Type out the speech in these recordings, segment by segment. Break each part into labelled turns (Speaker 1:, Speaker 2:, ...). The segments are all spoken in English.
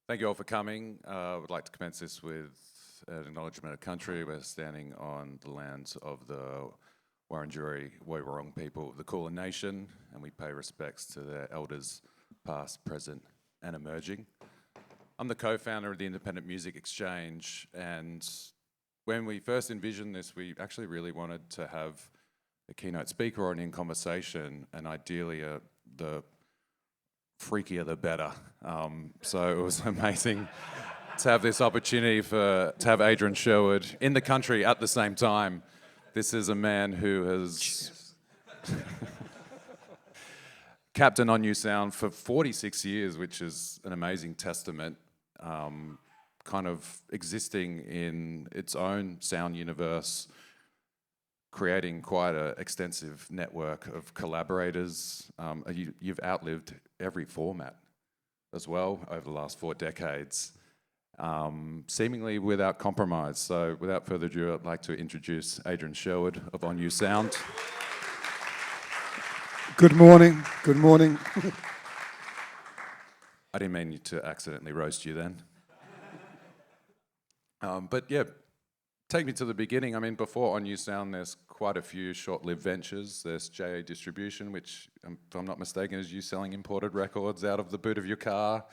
Speaker 1: Thank you all for coming. I would like to commence this with an acknowledgement of country. We're standing on the lands of the Wurundjeri Woi-wurrung people of the Kulin Nation, and we pay respects to their elders, past, present, and emerging. I'm the co-founder of the Independent Music Exchange, and when we first envisioned this, we actually really wanted to have a keynote speaker or an in-conversation, and ideally the freakier the better. So it was amazing to have this opportunity to have Adrian Sherwood in the country at the same time. This is a man who has captained On New Sound for 46 years, which is an amazing testament, kind of existing in its own sound universe, creating quite an extensive network of collaborators. You've outlived every format as well over the last 4 decades, seemingly without compromise. So without further ado, I'd like to introduce Adrian Sherwood of On New Sound.
Speaker 2: Good morning, good morning.
Speaker 1: I didn't mean to accidentally roast you then. But yeah, take me to the beginning. I mean, before On New Sound, there's quite a few short-lived ventures. There's JA Distribution, which, if I'm not mistaken, is you selling imported records out of the boot of your car.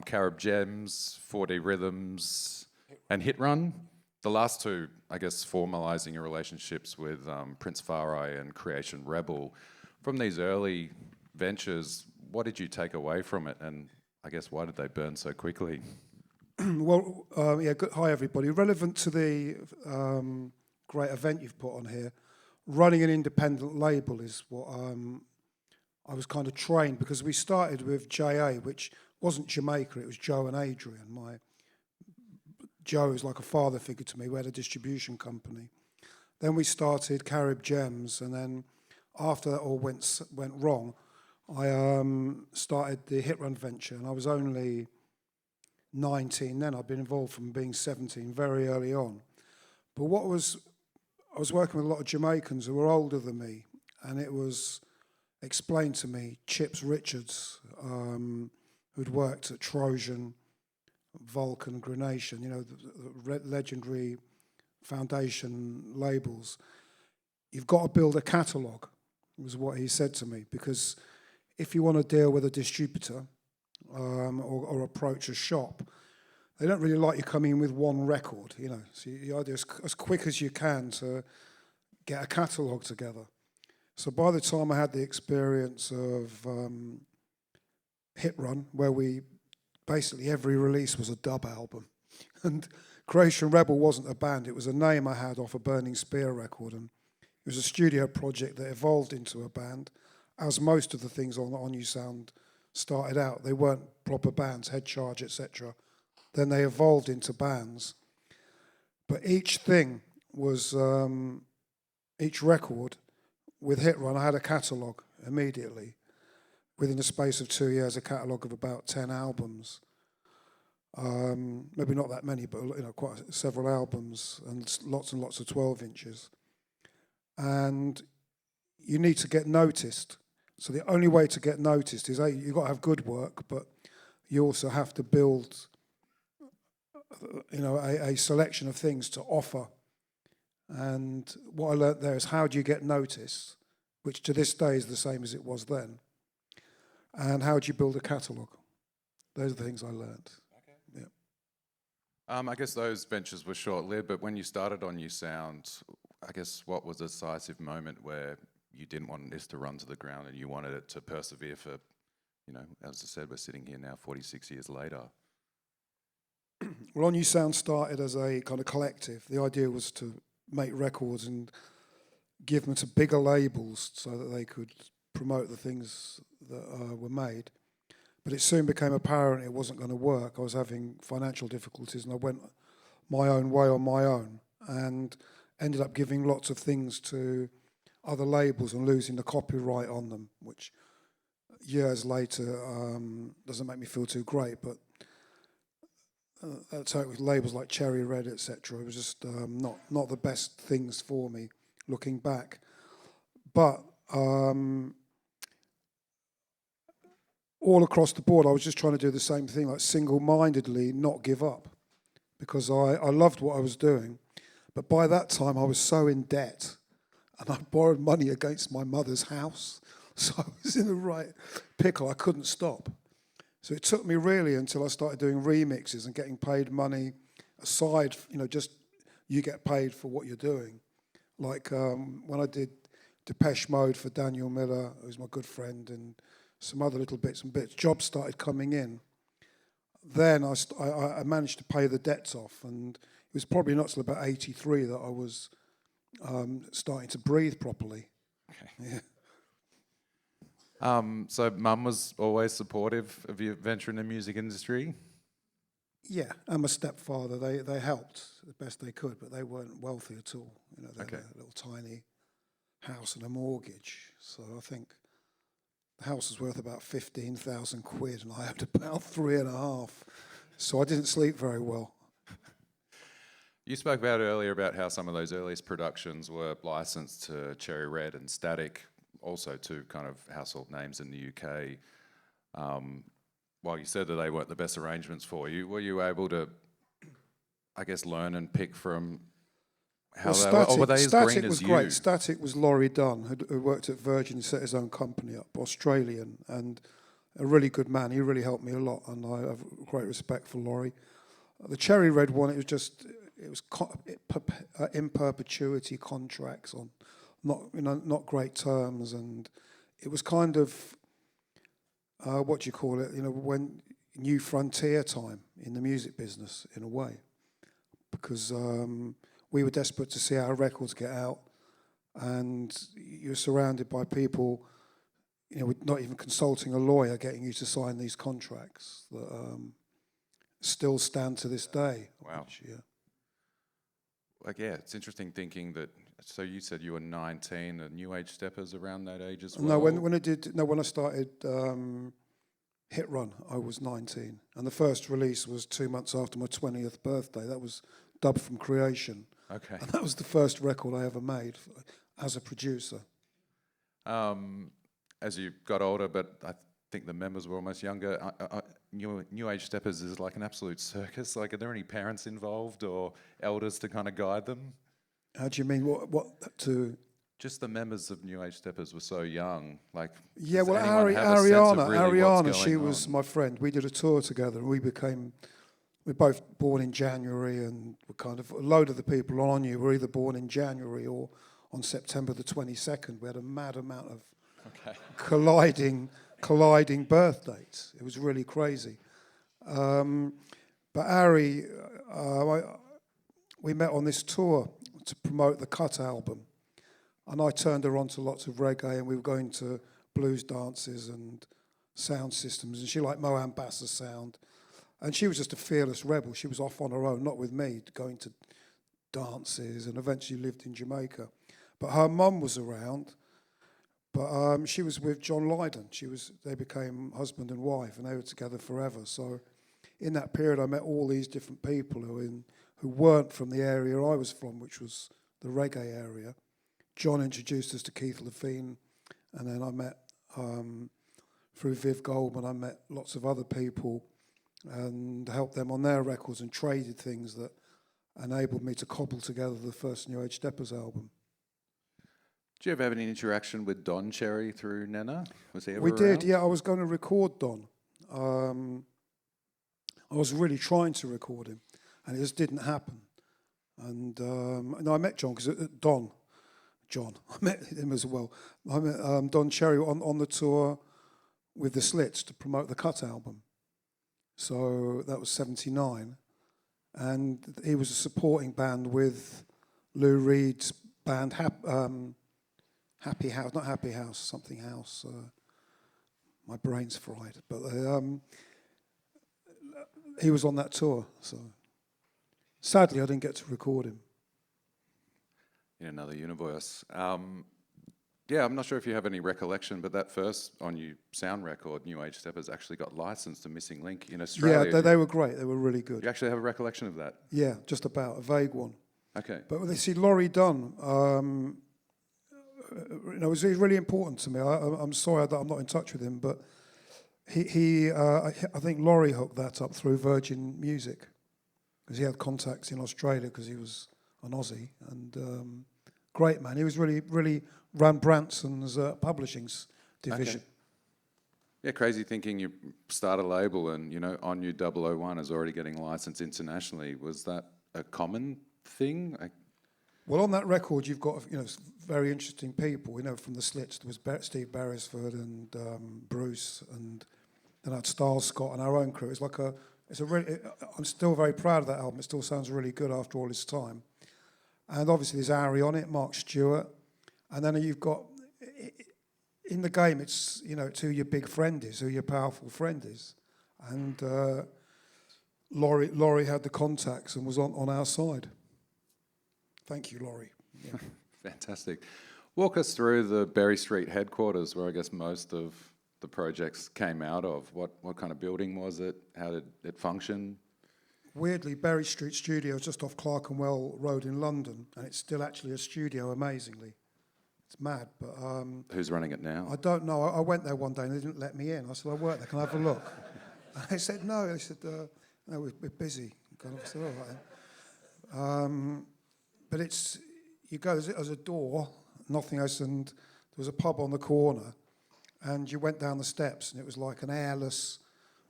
Speaker 1: Carib Gems, 4D Rhythms, and Hit Run. The last two, I guess, formalising your relationships with Prince Farai and Creation Rebel. From these early ventures, what did you take away from it? And I guess, why did they burn so quickly?
Speaker 2: Well, hi everybody. Relevant to the great event you've put on here, running an independent label is what I was kind of trained, because we started with JA, which wasn't Jamaica, it was Joe and Adrian. Joe is like a father figure to me. We had a distribution company. Then we started Carib Gems, and then after that all went wrong, I started the Hit Run venture, and I was only 19 then. I'd been involved from being 17 very early on. But I was working with a lot of Jamaicans who were older than me, and it was explained to me, Chips Richards, who'd worked at Trojan, Vulcan, Grenation, the legendary foundation labels. You've got to build a catalogue, was what he said to me, because if you want to deal with a distributor, or approach a shop, they don't really like you coming in with one record, So the idea is as quick as you can to get a catalogue together. So by the time I had the experience of Hit Run, where basically every release was a dub album, and Creation Rebel wasn't a band, it was a name I had off a Burning Spear record, and it was a studio project that evolved into a band, as most of the things on New Sound started out. They weren't proper bands, Head Charge, etc. Then they evolved into bands. But each thing was, each record with Hit Run, I had a catalogue immediately. Within the space of 2 years, a catalogue of about 10 albums. Maybe not that many, but quite several albums and lots of 12 inches. And you need to get noticed. So the only way to get noticed is, you've got to have good work, but you also have to build, a selection of things to offer. And what I learnt there is, how do you get noticed, which to this day is the same as it was then, and how do you build a catalogue? Those are the things I learnt. Okay. Yeah.
Speaker 1: I guess those ventures were short-lived, but when you started On New Sound, I guess what was the decisive moment where you didn't want this to run to the ground and you wanted it to persevere for, as I said, we're sitting here now 46 years later?
Speaker 2: Well, On New Sound started as a kind of collective. The idea was to make records and give them to bigger labels so that they could promote the things that were made. But it soon became apparent it wasn't going to work. I was having financial difficulties, and I went my own way on my own, and ended up giving lots of things to other labels and losing the copyright on them, which years later doesn't make me feel too great, but so with labels like Cherry Red, etc., it was just not the best things for me looking back. But all across the board, I was just trying to do the same thing, like single-mindedly not give up, because I loved what I was doing. But by that time, I was so in debt, and I borrowed money against my mother's house. So I was in the right pickle. I couldn't stop. So it took me really until I started doing remixes and getting paid money aside, just you get paid for what you're doing. Like when I did Depeche Mode for Daniel Miller, who's my good friend, and some other little bits and bits, jobs started coming in. Then I managed to pay the debts off, and it was probably not till about 83 that I was starting to breathe properly.
Speaker 1: Okay.
Speaker 2: Yeah.
Speaker 1: So Mum was always supportive of your venture in the music industry?
Speaker 2: Yeah, and my stepfather, they helped the best they could, but they weren't wealthy at all. They had a little tiny house and a mortgage. So I think the house was worth about 15,000 quid, and I had about 3.5. So I didn't sleep very well.
Speaker 1: You spoke about earlier about how some of those earliest productions were licensed to Cherry Red and Static, also two kind of household names in the UK. While you said that they weren't the best arrangements for you, were you able to, I guess, learn and pick from how they were? Or were they as
Speaker 2: Static
Speaker 1: green
Speaker 2: was
Speaker 1: as you?
Speaker 2: great. Static was Laurie Dunn, who worked at Virgin and set his own company up, Australian, and a really good man. He really helped me a lot, and I have great respect for Laurie. The Cherry Red one, it was in perpetuity contracts on not great terms, and it was kind of what do you call it? When new frontier time in the music business in a way, because we were desperate to see our records get out, and you're surrounded by people, with not even consulting a lawyer, getting you to sign these contracts that still stand to this day.
Speaker 1: Wow.
Speaker 2: Which, yeah.
Speaker 1: Like, yeah, it's interesting thinking that. So you said you were 19, and New Age Steppers around that age as well?
Speaker 2: No, when I started Hit Run, I was 19, and the first release was 2 months after my 20th birthday. That was Dub from Creation.
Speaker 1: Okay.
Speaker 2: And that was the first record I ever made as a producer.
Speaker 1: As you got older, but I think the members were almost younger, New Age Steppers is like an absolute circus. Like, are there any parents involved or elders to kind of guide them?
Speaker 2: How do you mean? What to?
Speaker 1: Just the members of New Age Steppers were so young. Like,
Speaker 2: Yeah, well,
Speaker 1: Ariana,
Speaker 2: Ariana, she was my friend. We did a tour together, and we're both born in January, and we're kind of, a load of the people on you were either born in January or on September the 22nd. We had a mad amount of colliding birth dates. It was really crazy. But Ari, we met on this tour to promote the Cut album, and I turned her on to lots of reggae, and we were going to blues dances and sound systems, and she liked Mohan Bass's sound, and she was just a fearless rebel. She was off on her own, not with me, going to dances, and eventually lived in Jamaica. But her mum was around, but she was with John Lydon. They became husband and wife, and they were together forever. So in that period, I met all these different people who weren't from the area I was from, which was the reggae area. John introduced us to Keith Lafine, and then I met, through Viv Goldman, I met lots of other people and helped them on their records and traded things that enabled me to cobble together the first New Age Steppers album.
Speaker 1: Did you ever have any interaction with Don Cherry through Nena? Was he ever
Speaker 2: We
Speaker 1: around?
Speaker 2: did, yeah. I was going to record Don. I was really trying to record him, and it just didn't happen. And I met John, because John, I met him as well. I met Don Cherry on the tour with the Slits to promote the Cut album. So that was 79. And he was a supporting band with Lou Reed's band, Happy House, not Happy House, something House. My brain's fried. But he was on that tour. So sadly, I didn't get to record him.
Speaker 1: In another universe. Yeah, I'm not sure if you have any recollection, but that first On You sound record, New Age Steppers, actually got licensed to Missing Link in Australia.
Speaker 2: Yeah, they were great. They were really good.
Speaker 1: You actually have a recollection of that?
Speaker 2: Yeah, just about, a vague one.
Speaker 1: Okay.
Speaker 2: But they see Laurie Dunn, it was really important to me. I'm sorry that I'm not in touch with him, but I think Laurie hooked that up through Virgin Music because he had contacts in Australia because he was an Aussie and great man. He was really ran Branson's division.
Speaker 1: Okay. Yeah, crazy thinking you start a label and, On You 001 is already getting licensed internationally. Was that a common thing?
Speaker 2: Well, on that record, you've got very interesting people. From the Slits, there was Steve Beresford and Bruce, and then I had Styles Scott and our own crew. I'm still very proud of that album. It still sounds really good after all this time. And obviously, there's Ari on it, Mark Stewart, and then you've got in the game. It's it's who your big friend is, who your powerful friend is, and Laurie had the contacts and was on our side. Thank you, Laurie. Yeah.
Speaker 1: Fantastic. Walk us through the Berry Street headquarters, where I guess most of the projects came out of. What kind of building was it? How did it function?
Speaker 2: Weirdly, Berry Street Studio is just off Clerkenwell Road in London, and it's still actually a studio, amazingly. It's mad, but...
Speaker 1: Who's running it now?
Speaker 2: I don't know. I went there one day and they didn't let me in. I said, I work there, can I have a look? And they said, no. They said, no, we're busy. I said, all right. But you go, there's a door, nothing else, and there was a pub on the corner, and you went down the steps, and it was like an airless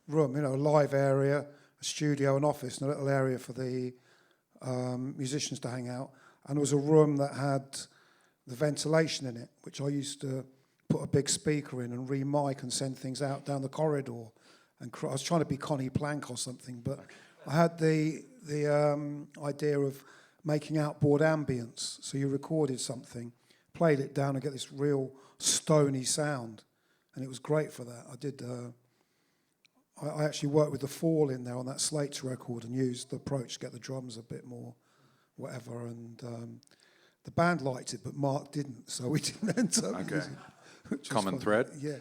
Speaker 2: room, a live area, a studio, an office, and a little area for the musicians to hang out. And there was a room that had the ventilation in it, which I used to put a big speaker in and re-mic and send things out down the corridor. And I was trying to be Connie Plank or something, but I had the idea of making outboard ambience. So you recorded something, played it down and get this real stony sound. And it was great for that. I actually worked with the Fall in there on that Slates record and used the approach to get the drums a bit more whatever. And the band liked it, but Mark didn't. So we didn't end up using it.
Speaker 1: Common thread?
Speaker 2: Yeah.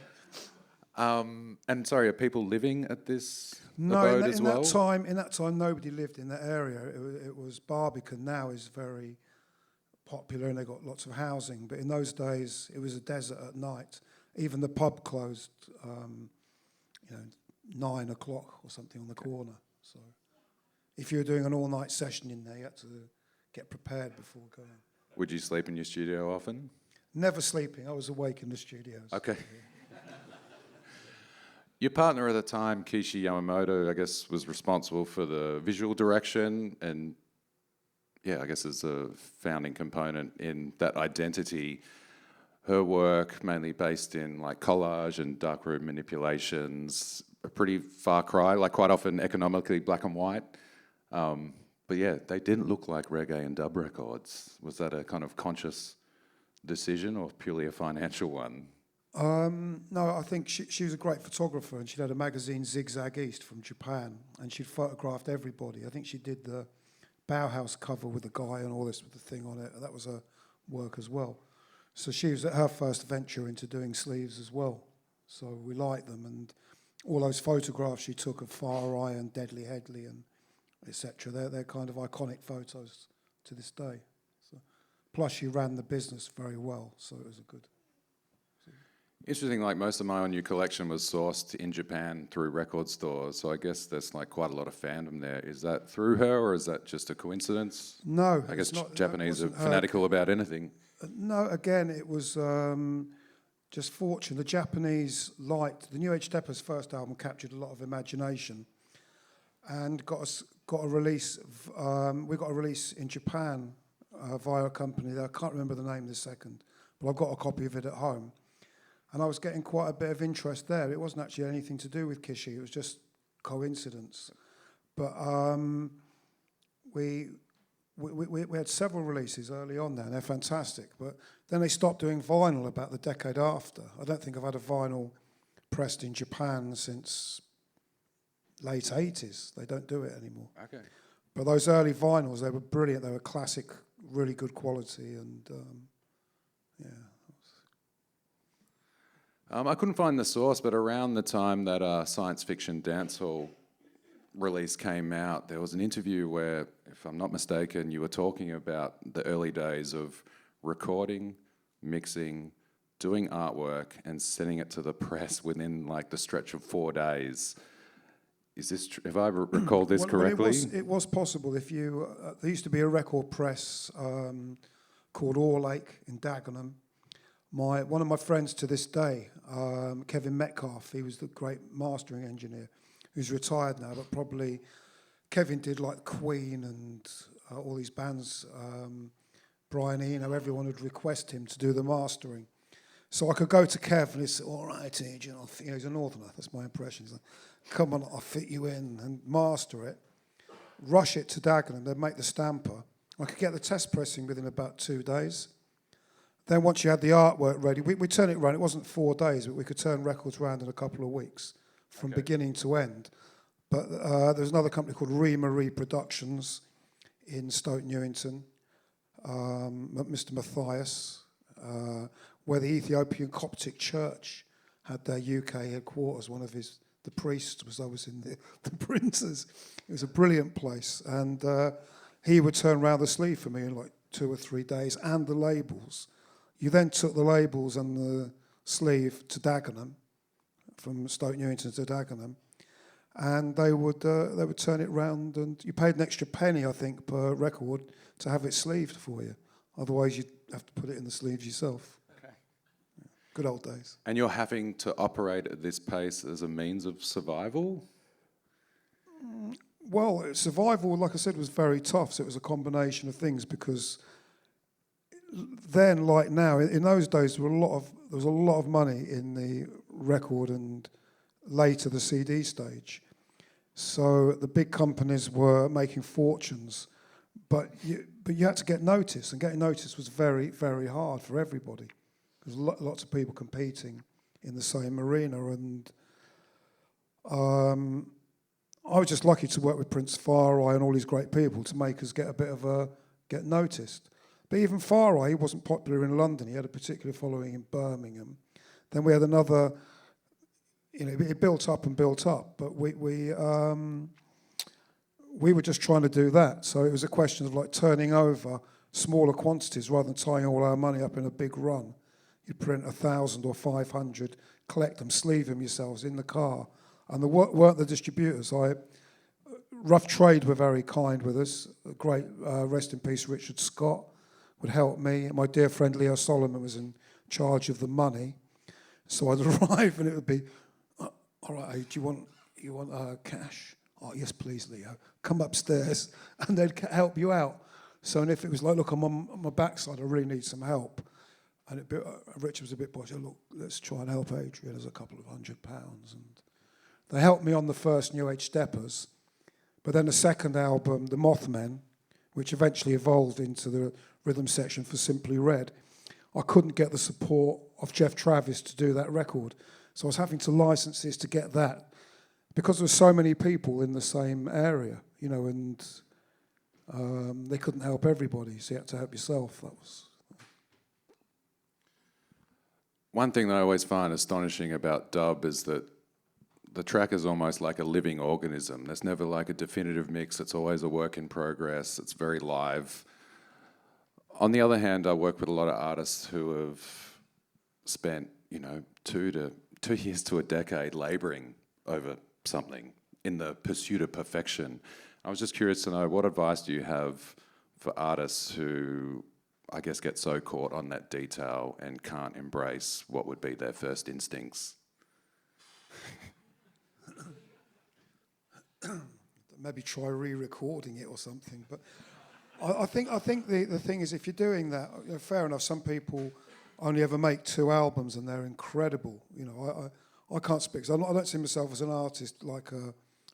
Speaker 1: And sorry, are people living at this
Speaker 2: No,
Speaker 1: abode
Speaker 2: in
Speaker 1: as well?
Speaker 2: In that time, nobody lived in that area. It was Barbican now is very popular and they got lots of housing. But in those days, it was a desert at night. Even the pub closed, 9 o'clock or something on the corner. So if you were doing an all-night session in there, you had to get prepared before going.
Speaker 1: Would you sleep in your studio often?
Speaker 2: Never sleeping. I was awake in the studios.
Speaker 1: Okay. Your partner at the time, Kishi Yamamoto, I guess, was responsible for the visual direction and, I guess as a founding component in that identity. Her work, mainly based in like collage and darkroom manipulations, a pretty far cry, like quite often economically black and white. But they didn't look like reggae and dub records. Was that a kind of conscious decision or purely a financial one?
Speaker 2: No, I think she was a great photographer and she'd had a magazine, Zigzag East, from Japan, and she'd photographed everybody. I think she did the Bauhaus cover with the guy and all this with the thing on it. That was her work as well. So she was her first venture into doing sleeves as well. So we liked them, and all those photographs she took of Far Eye and Deadly Headley and etc. They're kind of iconic photos to this day. So, plus she ran the business very well, so it was a good...
Speaker 1: Interesting, like most of my On You collection was sourced in Japan through record stores, so I guess there's like quite a lot of fandom there. Is that through her, or is that just a coincidence?
Speaker 2: No.
Speaker 1: I guess Japanese are fanatical about anything.
Speaker 2: No, again, it was just fortune. The Japanese liked... The New Age Steppers' first album captured a lot of imagination and got a release... we got a release in Japan via a company that I can't remember the name this second, but I've got a copy of it at home. And I was getting quite a bit of interest there. It wasn't actually anything to do with Kishi. It was just coincidence. But we had several releases early on there, and they're fantastic. But then they stopped doing vinyl about the decade after. I don't think I've had a vinyl pressed in Japan since late 80s. They don't do it anymore.
Speaker 1: Okay.
Speaker 2: But those early vinyls, they were brilliant. They were classic, really good quality, and
Speaker 1: I couldn't find the source, but around the time that Science Fiction Dancehall release came out, there was an interview where, if I'm not mistaken, you were talking about the early days of recording, mixing, doing artwork and sending it to the press within like the stretch of 4 days. Is this have I recalled this correctly?
Speaker 2: It was possible. If you there used to be a record press called Orlake in Dagenham. One of my friends to this day, Kevin Metcalf, he was the great mastering engineer, who's retired now, but probably Kevin did like Queen and all these bands. Brian Eno, everyone would request him to do the mastering. So I could go to Kev and he'd say, "All right, Adrian, he's a northerner, that's my impression. He's like, come on, I'll fit you in," and master it, rush it to Dagenham, they'd make the stamper. I could get the test pressing within about 2 days. Then once you had the artwork ready, we'd turn it around. It wasn't 4 days, but we could turn records around in a couple of weeks from beginning to end. But there's another company called Marie Productions in Stoke Newington, Mr. Matthias, where the Ethiopian Coptic Church had their UK headquarters. One of the priests was always in the printers. It was a brilliant place. And he would turn around the sleeve for me in like 2 or 3 days, and the labels. You then took the labels and the sleeve to Dagenham, from Stoke Newington to Dagenham, and they would turn it round, and you paid an extra penny, I think, per record to have it sleeved for you. Otherwise, you'd have to put it in the sleeves yourself.
Speaker 1: Okay.
Speaker 2: Good old days.
Speaker 1: And you're having to operate at this pace as a means of survival?
Speaker 2: Well, survival, like I said, was very tough. So it was a combination of things, because then, like now, in those days, there was a lot of money in the record and later the CD stage. So the big companies were making fortunes, but you had to get noticed, and getting noticed was very, very hard for everybody. There's lots of people competing in the same arena, and I was just lucky to work with Prince Far Eye and all these great people to make us get noticed. But even Far Eye, he wasn't popular in London. He had a particular following in Birmingham. Then we had another, it built up and built up, but we were just trying to do that. So it was a question of like turning over smaller quantities rather than tying all our money up in a big run. You'd print 1,000 or 500, collect them, sleeve them yourselves in the car. And there weren't the distributors. Rough Trade were very kind with us. A great, rest in peace, Richard Scott would help me. My dear friend Leo Solomon was in charge of the money. So I'd arrive and it would be, "All right, do you want cash?" "Oh, yes, please, Leo. Come upstairs," and they'd help you out. So, and if it was like, "Look, I'm on my backside, I really need some help," and Richard was a bit bossy. "Look, let's try and help Adrian. There's a couple of £100, and they helped me on the first New Age Steppers. But then the second album, The Mothmen, which eventually evolved into the rhythm section for Simply Red, I couldn't get the support of Jeff Travis to do that record. So I was having to license this to get that, because there were so many people in the same area, and they couldn't help everybody, so you had to help yourself. That was...
Speaker 1: One thing that I always find astonishing about dub is that the track is almost like a living organism. There's never like a definitive mix. It's always a work in progress. It's very live. On the other hand, I work with a lot of artists who have spent, 2 years to a decade labouring over something in the pursuit of perfection. I was just curious to know, what advice do you have for artists who, I guess, get so caught on that detail and can't embrace what would be their first instincts?
Speaker 2: Maybe try re-recording it or something. But I think the thing is, if you're doing that, fair enough. Some people only ever make 2 albums and they're incredible. I can't speak. So I don't see myself as an artist like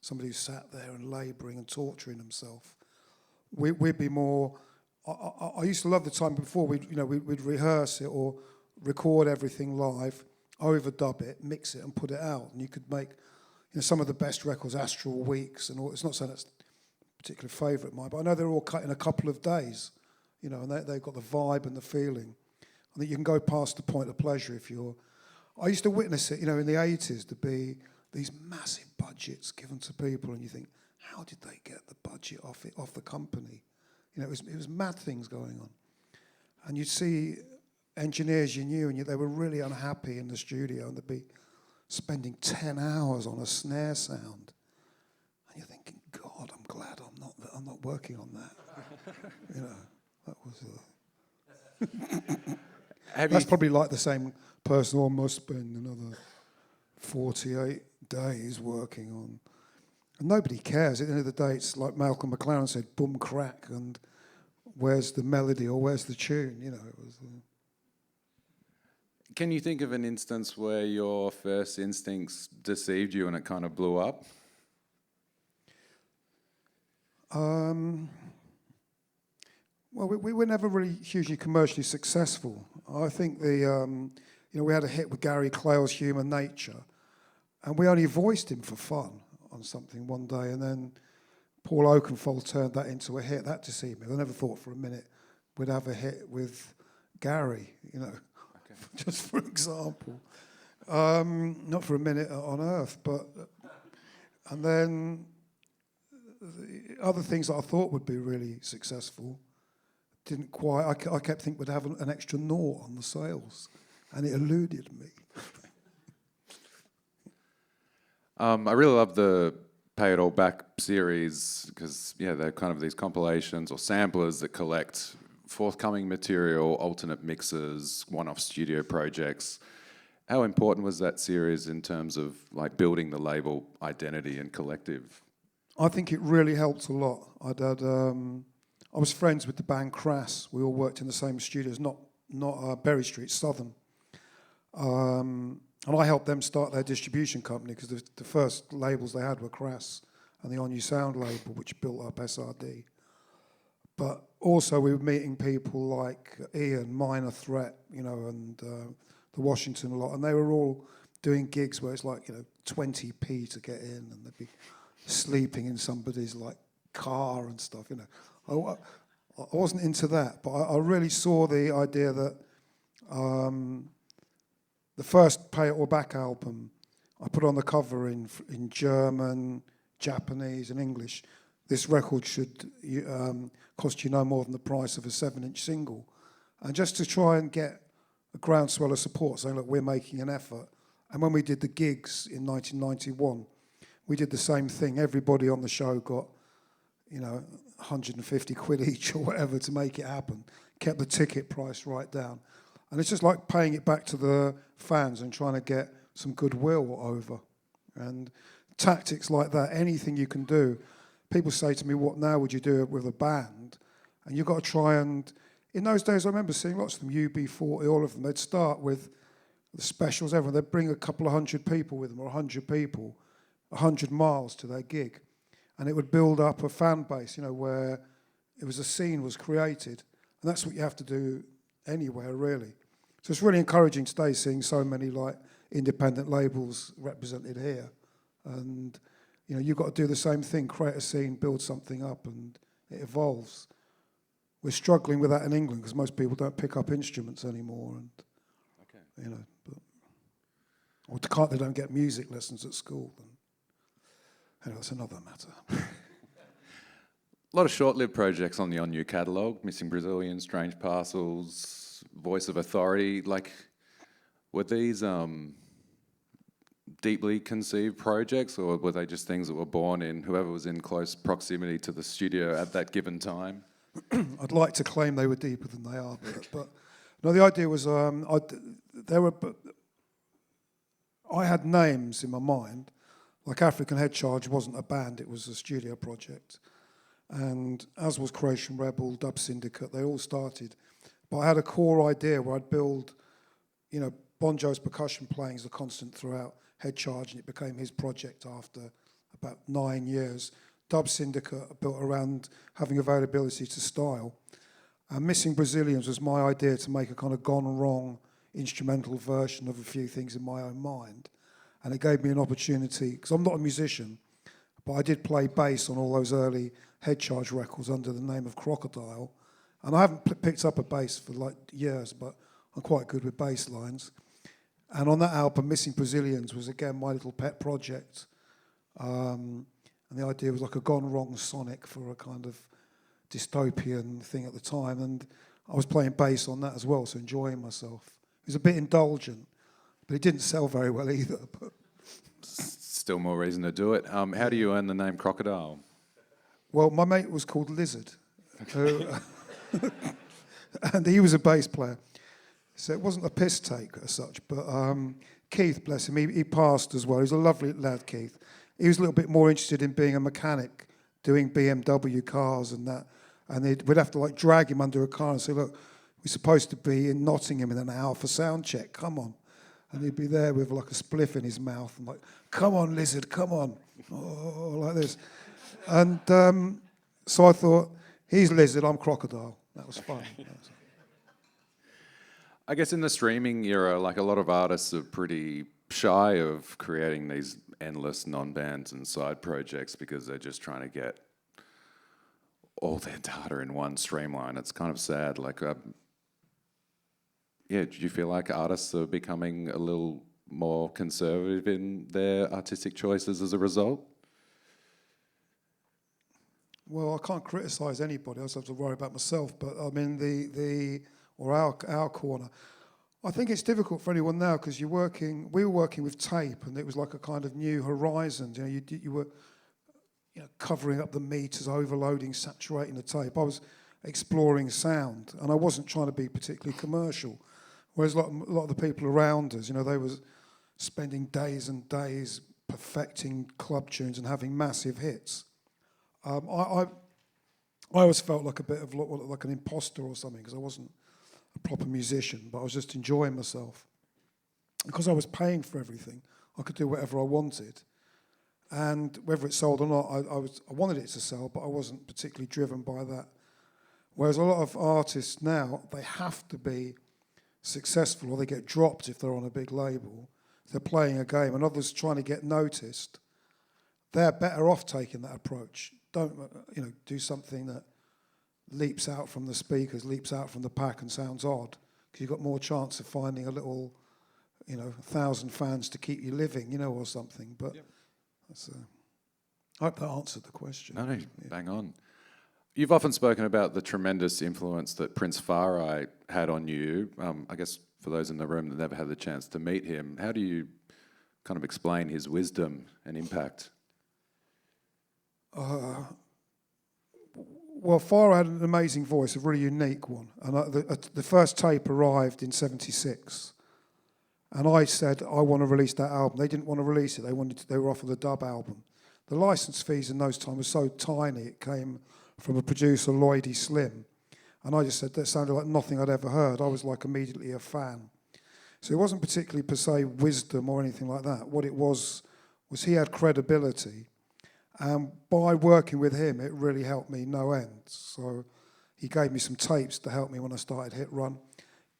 Speaker 2: somebody who sat there and labouring and torturing himself. We'd be more. I used to love the time before we'd rehearse it or record everything live, overdub it, mix it, and put it out, and you could make. Some of the best records, Astral Weeks, and all. It's not saying that's a particular favourite of mine, but I know they're all cut in a couple of days, and they've got the vibe and the feeling. I think you can go past the point of pleasure if you're... I used to witness it, in the 80s, to be these massive budgets given to people, and you think, how did they get the budget off the company? It was mad things going on. And you'd see engineers you knew, and they were really unhappy in the studio, and they'd be spending 10 hours on a snare sound, and you're thinking, God, I'm glad I'm not working on that. You know, that was. That's probably like the same person who must spend another 48 days working on. And nobody cares. At the end of the day, it's like Malcolm McLaren said, boom, crack, and where's the melody or where's the tune? You know, it was.
Speaker 1: Can you think of an instance where your first instincts deceived you and it kind of blew up?
Speaker 2: Well, we were never really hugely commercially successful. I think we had a hit with Gary Clale's Human Nature, and we only voiced him for fun on something one day, and then Paul Oakenfold turned that into a hit. That deceived me. I never thought for a minute we'd have a hit with Gary, you know, okay. Just for example. Not for a minute on Earth, but... And then the other things that I thought would be really successful didn't quite. I kept thinking we'd have an extra naught on the sales, and it eluded me.
Speaker 1: I really love the Pay It All Back series because, yeah, they're kind of these compilations or samplers that collect forthcoming material, alternate mixes, one-off studio projects. How important was that series in terms of like building the label identity and collective?
Speaker 2: I think it really helped a lot. I was friends with the band Crass. We all worked in the same studios, not Berry Street, Southern. And I helped them start their distribution company because the first labels they had were Crass and the On You Sound label, which built up SRD. But also we were meeting people like Ian, Minor Threat, you know, and the Washington a lot, and they were all doing gigs where it's like, you know, 20p to get in, and they'd be sleeping in somebody's like car and stuff, you know. I wasn't into that, but I really saw the idea that the first Pay It All Back album, I put on the cover in German, Japanese, and English. This record should cost you no more than the price of a 7-inch single, and just to try and get a groundswell of support, saying, look, we're making an effort. And when we did the gigs in 1991, we did the same thing. Everybody on the show got, you know, 150 quid each or whatever to make it happen. Kept the ticket price right down. And it's just like paying it back to the fans and trying to get some goodwill over. And tactics like that, anything you can do. People say to me, what now would you do with a band? And you've got to try and... In those days, I remember seeing lots of them, UB40, all of them. They'd start with the specials, everyone. They'd bring a couple of 100 people with them, or 100 people, 100 miles to their gig. And it would build up a fan base, you know, where it was a scene was created. And that's what you have to do anywhere, really. So it's really encouraging today seeing so many, like, independent labels represented here. And, you know, you've got to do the same thing, create a scene, build something up, and it evolves. We're struggling with that in England because most people don't pick up instruments anymore, and you know, or they don't get music lessons at school. And anyway, that's another matter.
Speaker 1: A lot of short-lived projects on the On You catalogue: Missing Brazilian, Strange Parcels, Voice of Authority. Like, were these deeply conceived projects, or were they just things that were born in whoever was in close proximity to the studio at that given time?
Speaker 2: I'd like to claim they were deeper than they are, but no. The idea was I had names in my mind, like African Head Charge wasn't a band; it was a studio project, and as was Croatian Rebel, Dub Syndicate. They all started, but I had a core idea where I'd build, you know, Bon Jovi's percussion playing is a constant throughout Head Charge, and it became his project after about 9 years. Dub Syndicate built around having availability to style. And Missing Brazilians was my idea to make a kind of gone wrong instrumental version of a few things in my own mind. And it gave me an opportunity, because I'm not a musician, but I did play bass on all those early Head Charge records under the name of Crocodile. And I haven't picked up a bass for like years, but I'm quite good with bass lines. And on that album, Missing Brazilians was again my little pet project. And the idea was like a gone wrong Sonic for a kind of dystopian thing at the time. And I was playing bass on that as well, so enjoying myself. It was a bit indulgent, but it didn't sell very well either. But
Speaker 1: Still more reason to do it. How do you earn the name Crocodile?
Speaker 2: well, my mate was called Lizard, who, and he was a bass player. So it wasn't a piss take as such, but Keith, bless him, he passed as well. He was a lovely lad, Keith. He was a little bit more interested in being a mechanic, doing BMW cars and that. And we'd have to like drag him under a car and say, look, we're supposed to be in Nottingham in an hour for sound check, come on. And he'd be there with like a spliff in his mouth and like, come on, Lizard, come on. Oh, like this. And so I thought, he's Lizard, I'm Crocodile. That was fun.
Speaker 1: I guess in the streaming era, like a lot of artists are pretty shy of creating these endless non-bands and side projects because they're just trying to get all their data in one streamline. It's kind of sad. Like, do you feel like artists are becoming a little more conservative in their artistic choices as a result?
Speaker 2: Well, I can't criticise anybody. I just have to worry about myself. But I mean, our corner. I think it's difficult for anyone now because we were working with tape, and it was like a kind of new horizon. You know, you were covering up the meters, overloading, saturating the tape. I was exploring sound, and I wasn't trying to be particularly commercial. Whereas a lot of the people around us, they were spending days and days perfecting club tunes and having massive hits. I always felt like a bit of like an imposter or something because I wasn't a proper musician, but I was just enjoying myself. Because I was paying for everything, I could do whatever I wanted. And whether it sold or not, I wanted it to sell, but I wasn't particularly driven by that. Whereas a lot of artists now, they have to be successful or they get dropped if they're on a big label. They're playing a game and others trying to get noticed. They're better off taking that approach. Don't do something that leaps out from the speakers, leaps out from the pack and sounds odd, because you've got more chance of finding a little, 1,000 fans to keep you living, or something. But that's, I hope that answered the question.
Speaker 1: No, bang on. You've often spoken about the tremendous influence that Prince Far-I had on you. I guess for those in the room that never had the chance to meet him, how do you kind of explain his wisdom and impact?
Speaker 2: Well, Far had an amazing voice, a really unique one. And the first tape arrived in '76. And I said, I want to release that album. They didn't want to release it. They were offered a dub album. The license fees in those times were so tiny. It came from a producer, Lloydie Slim. And I just said, that sounded like nothing I'd ever heard. I was like immediately a fan. So it wasn't particularly per se wisdom or anything like that. What it was he had credibility. And by working with him, it really helped me no end. So he gave me some tapes to help me when I started Hit Run.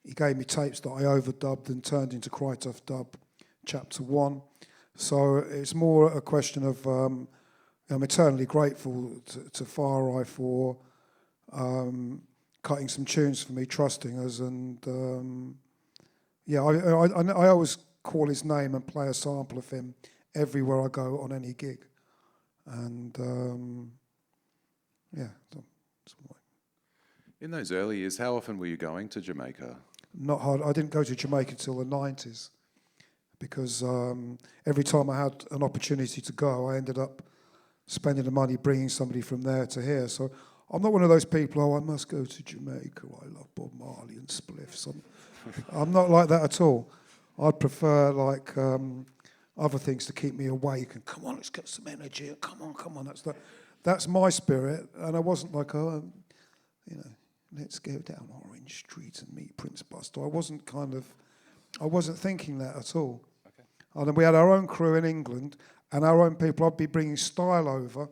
Speaker 2: He gave me tapes that I overdubbed and turned into Cry Tough Dub Chapter 1. So it's more a question of, I'm eternally grateful to Far-I for cutting some tunes for me, trusting us. And I always call his name and play a sample of him everywhere I go on any gig. And
Speaker 1: In those early years, how often were you going to Jamaica?
Speaker 2: Not hard. I didn't go to Jamaica until the 90s because every time I had an opportunity to go, I ended up spending the money bringing somebody from there to here. So I'm not one of those people, I must go to Jamaica. I love Bob Marley and spliffs. I'm not like that at all. I'd prefer like other things to keep me awake and come on, let's get some energy. Come on. That's my spirit. And I wasn't like, let's go down Orange Street and meet Prince Buster. I wasn't thinking that at all. Okay. And then we had our own crew in England and our own people. I'd be bringing Style over.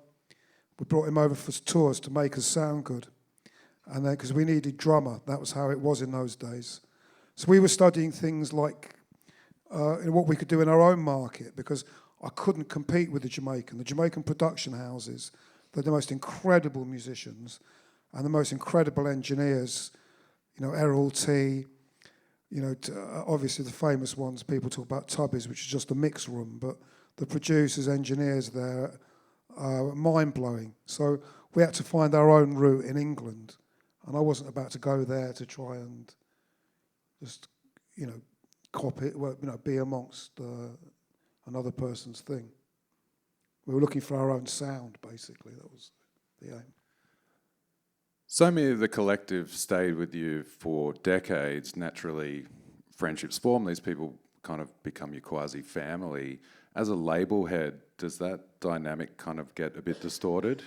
Speaker 2: We brought him over for tours to make us sound good. And then, because we needed drummer, that was how it was in those days. So we were studying things like what we could do in our own market, because I couldn't compete with the Jamaican production houses. They're the most incredible musicians and the most incredible engineers, Errol T, obviously the famous ones, people talk about Tubbies, which is just a mix room, but the producers, engineers there are mind-blowing. So we had to find our own route in England, And I wasn't about to go there to try and just, copy it, well, be amongst another person's thing. We were looking for our own sound, basically. That was the aim.
Speaker 1: So many of the collective stayed with you for decades. Naturally, friendships form. These people kind of become your quasi-family. As a label head, does that dynamic kind of get a bit distorted?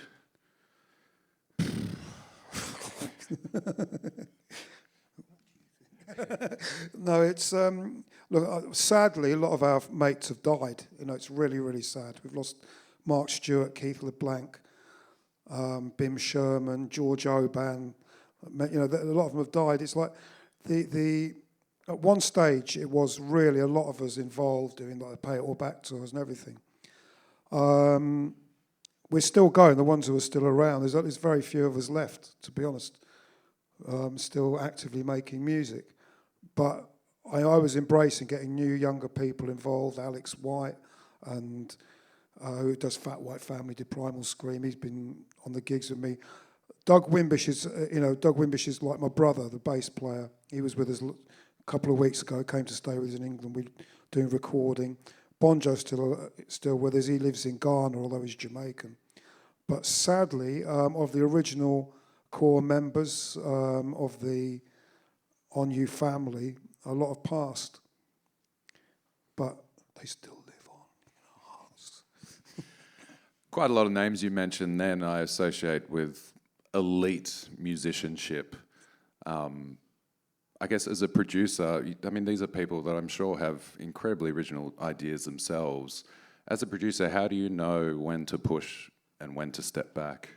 Speaker 2: No, it's look. Sadly, a lot of our mates have died. It's really, really sad. We've lost Mark Stewart, Keith LeBlanc, Bim Sherman, George Oban. A lot of them have died. It's like the at one stage it was really a lot of us involved doing like the Pay It All Back tours and everything. We're still going. The ones who are still around. There's very few of us left, to be honest. Still actively making music. But I was embracing getting new, younger people involved. Alex White, and who does Fat White Family, did Primal Scream. He's been on the gigs with me. Doug Wimbish is like my brother, the bass player. He was with us a couple of weeks ago. Came to stay with us in England. We're doing recording. Bonjo's still with us. He lives in Ghana, although he's Jamaican. But sadly, of the original core members of the On You family, a lot have passed, but they still live on in our hearts.
Speaker 1: Quite a lot of names you mentioned then I associate with elite musicianship. I guess as a producer, these are people that I'm sure have incredibly original ideas themselves. As a producer, how do you know when to push and when to step back?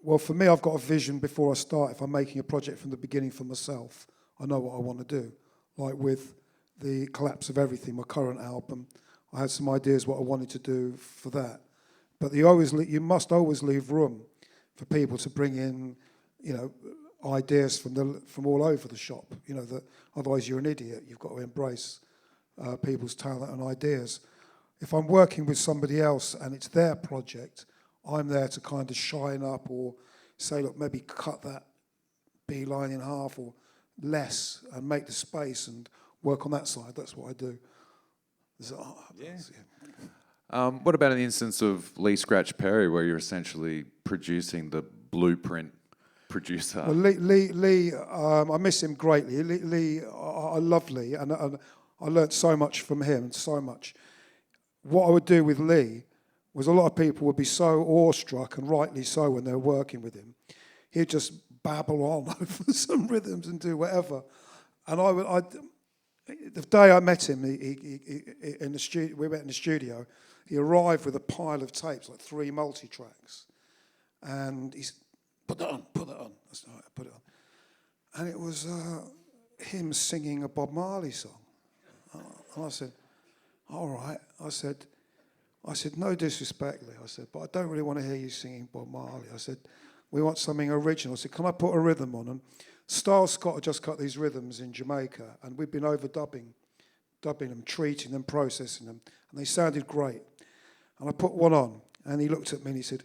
Speaker 2: Well, for me, I've got a vision before I start. If I'm making a project from the beginning for myself, I know what I want to do. Like with the Collapse of Everything, my current album, I had some ideas what I wanted to do for that. But you must always leave room for people to bring in, ideas from all over the shop. Otherwise you're an idiot. You've got to embrace people's talent and ideas. If I'm working with somebody else and it's their project, I'm there to kind of shine up or say, look, maybe cut that B line in half or less and make the space and work on that side. That's what I do.
Speaker 1: What about an instance of Lee Scratch Perry where you're essentially producing the blueprint producer?
Speaker 2: Well, Lee, I miss him greatly. Lee, I love Lee, and I learnt so much from him, so much. What I would do with Lee was a lot of people would be so awestruck, and rightly so, when they're working with him. He'd just babble on over some rhythms and do whatever. And the day I met him, in the studio, we met in the studio. He arrived with a pile of tapes, like 3 multi-tracks, and he's put that on. I said, all right, I put it on, and it was him singing a Bob Marley song. And I said, all right. I said, no disrespect, Lee. I said, but I don't really want to hear you singing Bob Marley. I said, we want something original. I said, can I put a rhythm on? And Styles Scott had just cut these rhythms in Jamaica, and we'd been overdubbing them, treating them, processing them, and they sounded great. And I put one on, and he looked at me and he said,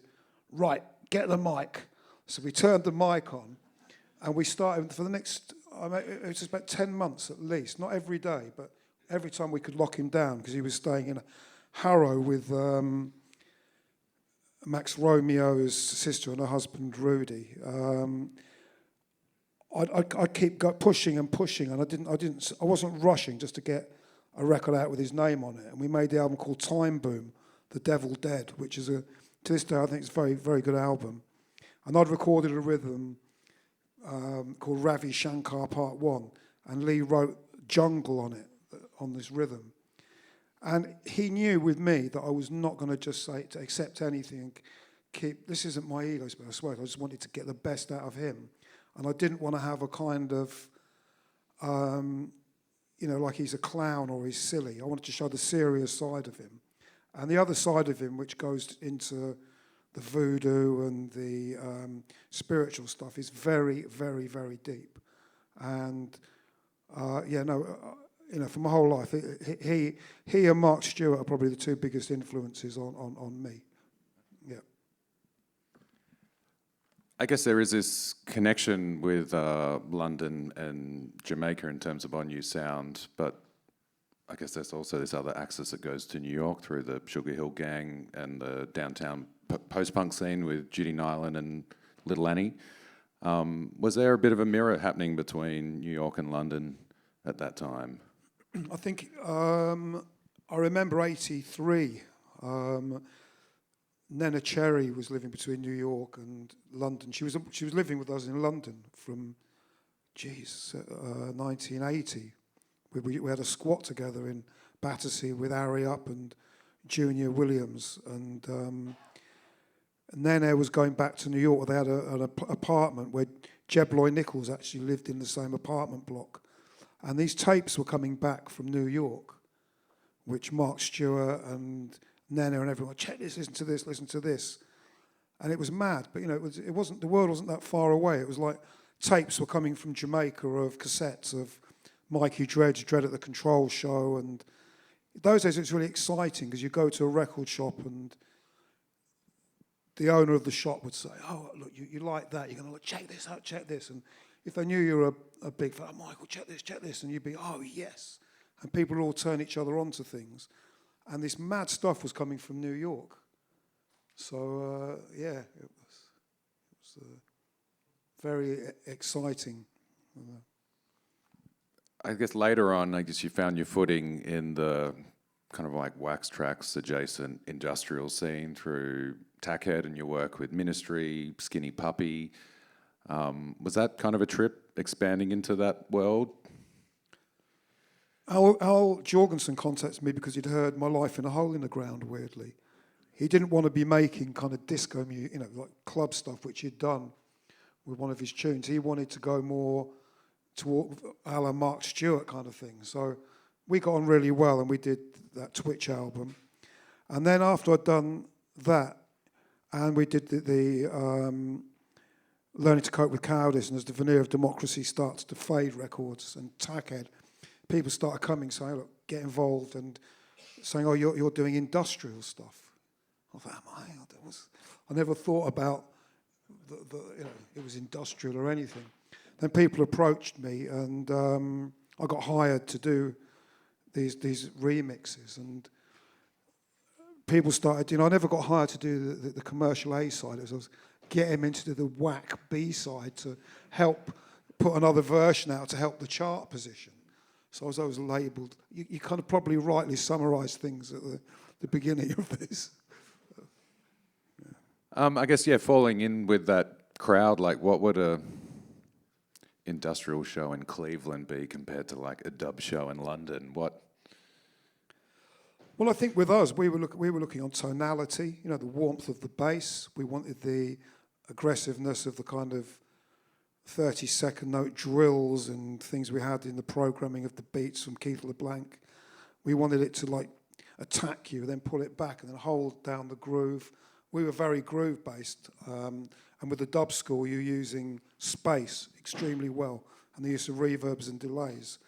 Speaker 2: right, get the mic. So we turned the mic on, and we started for the next, it was about 10 months at least, not every day, but every time we could lock him down, because he was staying in a Harrow with Max Romeo's sister and her husband Rudy. I'd keep pushing and pushing, and I wasn't rushing just to get a record out with his name on it. And we made the album called Time Boom, The Devil Dead, which is to this day I think it's a very, very good album. And I'd recorded a rhythm called Ravi Shankar Part 1, and Lee wrote Jungle on it, on this rhythm. And he knew with me that I was not going to just say to accept anything and keep. This isn't my ego, I swear. I just wanted to get the best out of him, and I didn't want to have a kind of, like he's a clown or he's silly. I wanted to show the serious side of him, and the other side of him, which goes into the voodoo and the spiritual stuff, is very, very, very deep. And for my whole life, he and Mark Stewart are probably the 2 biggest influences on me. Yeah.
Speaker 1: I guess there is this connection with London and Jamaica in terms of our new sound, but I guess there's also this other axis that goes to New York through the Sugar Hill Gang and the downtown post-punk scene with Judy Nyland and Little Annie. Was there a bit of a mirror happening between New York and London at that time?
Speaker 2: I think I remember '83. Nena Cherry was living between New York and London. She was living with us in London from 1980. We had a squat together in Battersea with Harry Up and Junior Williams, and Nene was going back to New York. They had an apartment where Jeb Loy Nichols actually lived in the same apartment block, and these tapes were coming back from New York, which Mark Stewart and Nene and everyone, check this, listen to this, and it was mad. But it wasn't, the world wasn't that far away. It was like tapes were coming from Jamaica of cassettes of Mikey Dread at the Control Show, and those days it's really exciting because you go to a record shop and the owner of the shop would say, "Oh, look, you like that? You're going to look, check this out, check this." And if they knew you were a big fan, "Oh, Michael, check this," and you'd be, "Oh, yes." And people would all turn each other on to things. And this mad stuff was coming from New York. So, yeah, it was very exciting.
Speaker 1: I guess later on, you found your footing in the kind of like Wax Trax adjacent industrial scene through Tackhead and your work with Ministry, Skinny Puppy. Was that kind of a trip expanding into that world?
Speaker 2: Al Jorgensen contacted me because he'd heard My Life in a Hole in the Ground, weirdly. He didn't want to be making kind of disco music, like club stuff, which he'd done with one of his tunes. He wanted to go more toward a la Mark Stewart kind of thing. So we got on really well, and we did that Twitch album. And then after I'd done that, and we did the Learning to Cope with Cowardice, and as the veneer of democracy starts to fade records, and Tackhead, people started coming saying, "Look, get involved," and saying, "Oh, you're doing industrial stuff." I thought, "Am I?" I never thought about it was industrial or anything. Then people approached me, and I got hired to do these remixes, and people started. I never got hired to do the commercial A side. I was get him into the whack B side to help put another version out to help the chart position. So I was always labelled. You kind of probably rightly summarised things at the beginning of this.
Speaker 1: I guess, falling in with that crowd, like what would a industrial show in Cleveland be compared to like a dub show in London? What?
Speaker 2: Well, I think with us, we were looking on tonality, the warmth of the bass. We wanted the aggressiveness of the kind of 30-second note drills and things we had in the programming of the beats from Keith LeBlanc. We wanted it to like attack you, then pull it back, and then hold down the groove. We were very groove-based, and with the dub school, you're using space extremely well, and the use of reverbs and delays.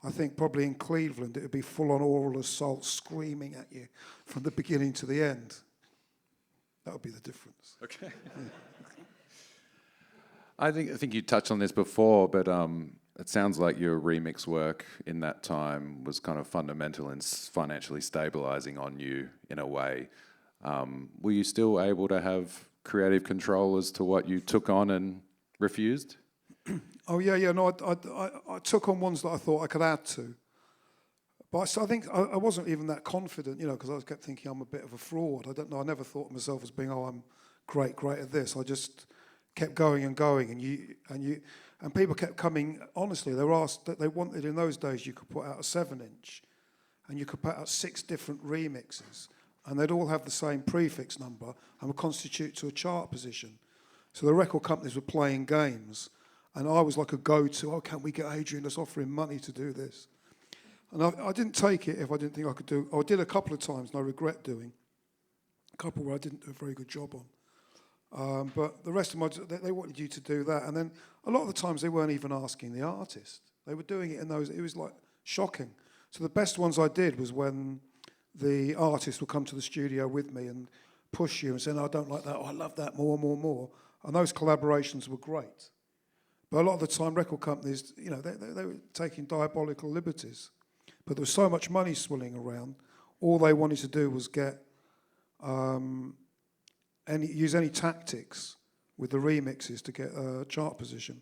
Speaker 2: I think probably in Cleveland, it would be full-on oral assault screaming at you from the beginning to the end. That would be the difference.
Speaker 1: Okay. Yeah. I think you touched on this before, but it sounds like your remix work in that time was kind of fundamental in financially stabilizing on you in a way. Were you still able to have creative control as to what you took on and refused?
Speaker 2: Oh, yeah. No, I took on ones that I thought I could add to. But I think I wasn't even that confident, because I kept thinking I'm a bit of a fraud. I don't know. I never thought of myself as being, I'm great at this. I just kept going and going, and people kept coming. Honestly, they were asked that they wanted in those days. You could put out a 7-inch, and you could put out 6 different remixes, and they'd all have the same prefix number and would constitute to a chart position. So the record companies were playing games, and I was like a go-to. Oh, can't we get Adrian? Let's offer him money to do this. And I didn't take it if I didn't think I could do. I did a couple of times, and I regret doing. A couple where I didn't do a very good job on. But the rest of my, they wanted you to do that. And then a lot of the times they weren't even asking the artist. They were doing it in those, it was like shocking. So the best ones I did was when the artist would come to the studio with me and push you and say, no, I don't like that, I love that, more. And those collaborations were great. But a lot of the time, record companies, they were taking diabolical liberties. But there was so much money swirling around, all they wanted to do was get use any tactics with the remixes to get a chart position.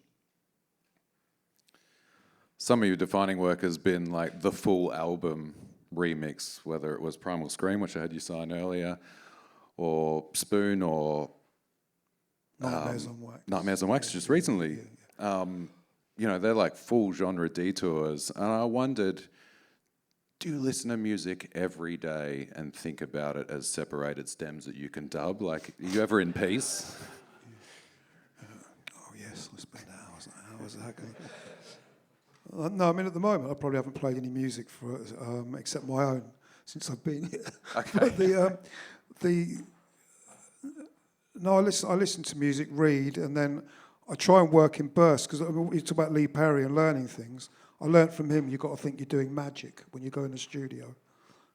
Speaker 1: Some of your defining work has been like the full album remix, whether it was Primal Scream, which I had you sign earlier, or Spoon, or
Speaker 2: Nightmares on Wax.
Speaker 1: Nightmares on Wax, just recently. They're like full genre detours. And I wondered, do you listen to music every day and think about it as separated stems that you can dub? Like, are you ever in peace?
Speaker 2: Oh, yes, I spend hours. How is that going? No, I mean, at the moment, I probably haven't played any music for except my own since I've been here.
Speaker 1: Okay.
Speaker 2: But I listen to music, read, and then I try and work in bursts, because you talk about Lee Perry and learning things. I learnt from him, you've got to think you're doing magic when you go in the studio.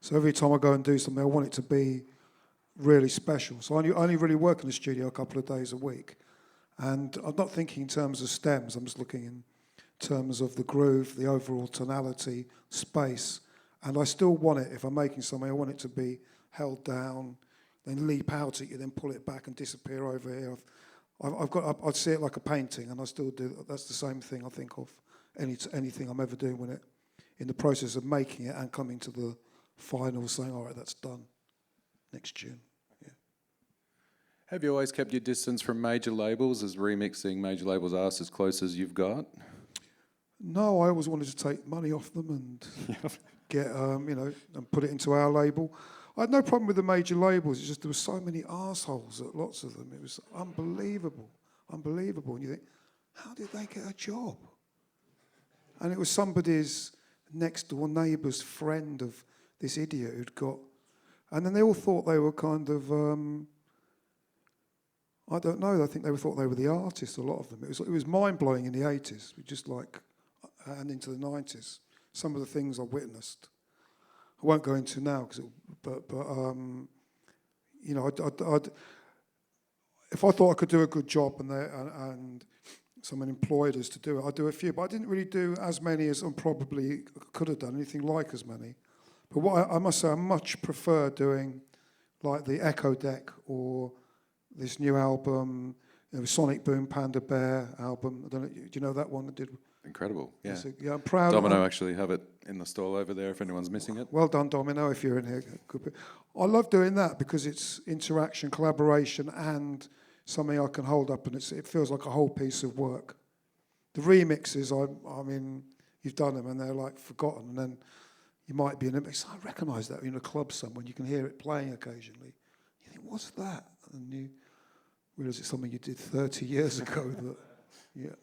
Speaker 2: So every time I go and do something, I want it to be really special. So I only really work in the studio a couple of days a week. And I'm not thinking in terms of stems, I'm just looking in terms of the groove, the overall tonality, space. And I still want it, if I'm making something, I want it to be held down, then leap out at you, then pull it back and disappear over here. I'd see it like a painting, and I still do. That's the same thing I think of anything I'm ever doing when in the process of making it and coming to the final, saying, all right, that's done. Next tune. Yeah.
Speaker 1: Have you always kept your distance from major labels, as remixing major labels asked as close as you've got?
Speaker 2: No, I always wanted to take money off them and get, and put it into our label. I had no problem with the major labels. It's just there were so many arseholes at lots of them. It was unbelievable. And you think, how did they get a job? And it was somebody's next door neighbour's friend of this idiot who'd got... And then they all thought they were kind of... I don't know. I think thought they were the artists, a lot of them. It was mind-blowing in the 80s, just like... and into the 90s. Some of the things I witnessed. I won't go into now, I'd if I thought I could do a good job and someone employed us to do it, I'd do a few. But I didn't really do as many as I probably could have done, anything like as many. But what I must say, I much prefer doing like the Echo Deck or this new album, Sonic Boom Panda Bear album. I don't know, do you know that one that did?
Speaker 1: Incredible, yeah.
Speaker 2: Yeah, I'm proud.
Speaker 1: Domino actually have it in the stall over there if anyone's missing it.
Speaker 2: Well done, Domino, if you're in here. I love doing that because it's interaction, collaboration, and something I can hold up, and it feels like a whole piece of work. The remixes, I mean, you've done them, and they're like forgotten, and then you might be in a mix. I recognise that in a club somewhere, you can hear it playing occasionally. You think, what's that? And you realise it's something you did 30 years ago. Yeah.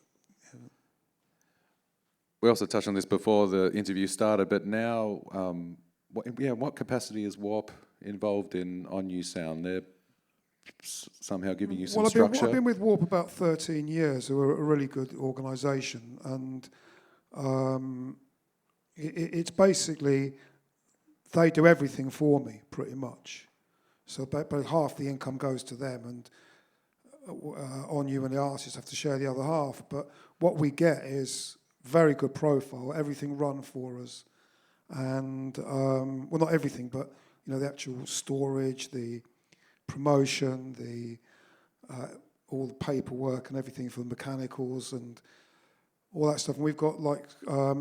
Speaker 1: We also touched on this before the interview started, but now, what capacity is Warp involved in On New Sound? They're somehow giving you some structure?
Speaker 2: I've been with Warp about 13 years. They were a really good organisation, and it's basically, they do everything for me, pretty much. So about half the income goes to them, and On You and the artists have to share the other half. But what we get is very good profile, everything run for us. And, well, not everything, but, the actual storage, the promotion, all the paperwork and everything for the mechanicals and all that stuff. And we've got, like, a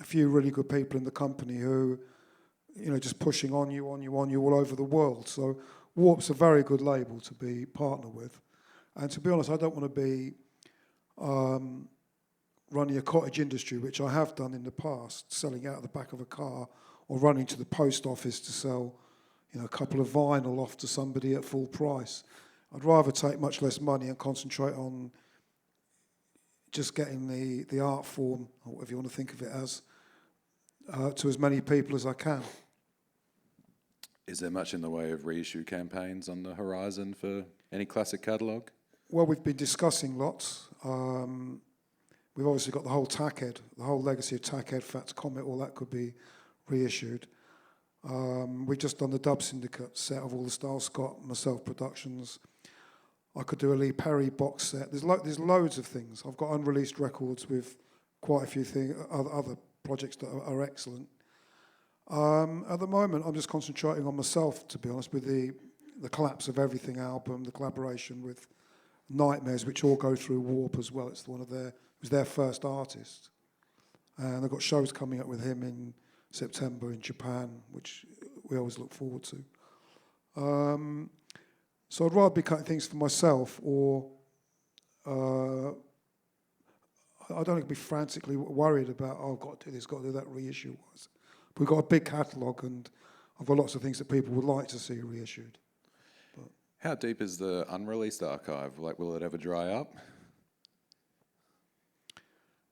Speaker 2: few really good people in the company who, just pushing On You all over the world. So Warp's a very good label to be partnered with. And to be honest, I don't want to be... running a cottage industry, which I have done in the past, selling out of the back of a car or running to the post office to sell, a couple of vinyl off to somebody at full price. I'd rather take much less money and concentrate on just getting the art form, or whatever you want to think of it as, to as many people as I can.
Speaker 1: Is there much in the way of reissue campaigns on the horizon for any classic catalogue?
Speaker 2: Well, we've been discussing lots. We've obviously got the whole Tackhead, the whole legacy of Tackhead, Fats Comet, all that could be reissued. We just done the Dub Syndicate set of all the Style Scott, myself productions. I could do a Lee Perry box set. There's loads of things. I've got unreleased records with quite a few other projects that are excellent. At the moment, I'm just concentrating on myself, to be honest, with the Collapse of Everything album, the collaboration with Nightmares, which all go through Warp as well. It was their first artist. And I've got shows coming up with him in September in Japan, which we always look forward to. So I'd rather be cutting things for myself, or I don't need to be frantically worried about, oh, I've got to do this, got to do that reissue-wise. We've got a big catalogue, and I've got lots of things that people would like to see reissued. But
Speaker 1: how deep is the unreleased archive? Like, will it ever dry up?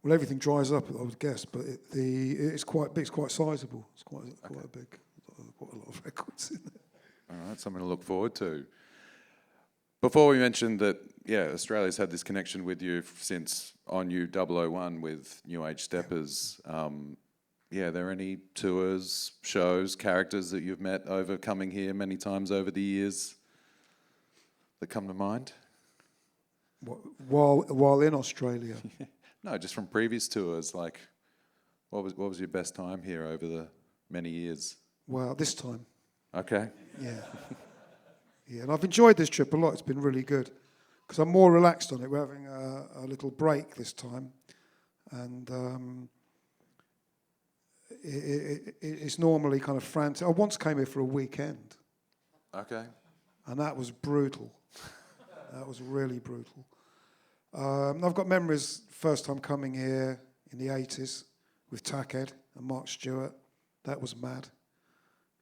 Speaker 2: well, everything dries up, I would guess, but it's quite big, it's quite sizable. It's quite a lot of records in there.
Speaker 1: All right, something to look forward to. Before we mentioned that, yeah, Australia's had this connection with you since on you 001 with New Age Steppers. Are there any tours, shows, characters that you've met over coming here many times over the years that come to mind?
Speaker 2: While in Australia?
Speaker 1: No, just from previous tours. Like, what was your best time here over the many years?
Speaker 2: Well, this time.
Speaker 1: Okay.
Speaker 2: Yeah. Yeah, and I've enjoyed this trip a lot. It's been really good because I'm more relaxed on it. We're having a little break this time, and it's normally kind of frantic. I once came here for a weekend.
Speaker 1: Okay.
Speaker 2: And that was brutal. That was really brutal. I've got memories first time coming here in the 80s with Tackhead and Mark Stewart. That was mad.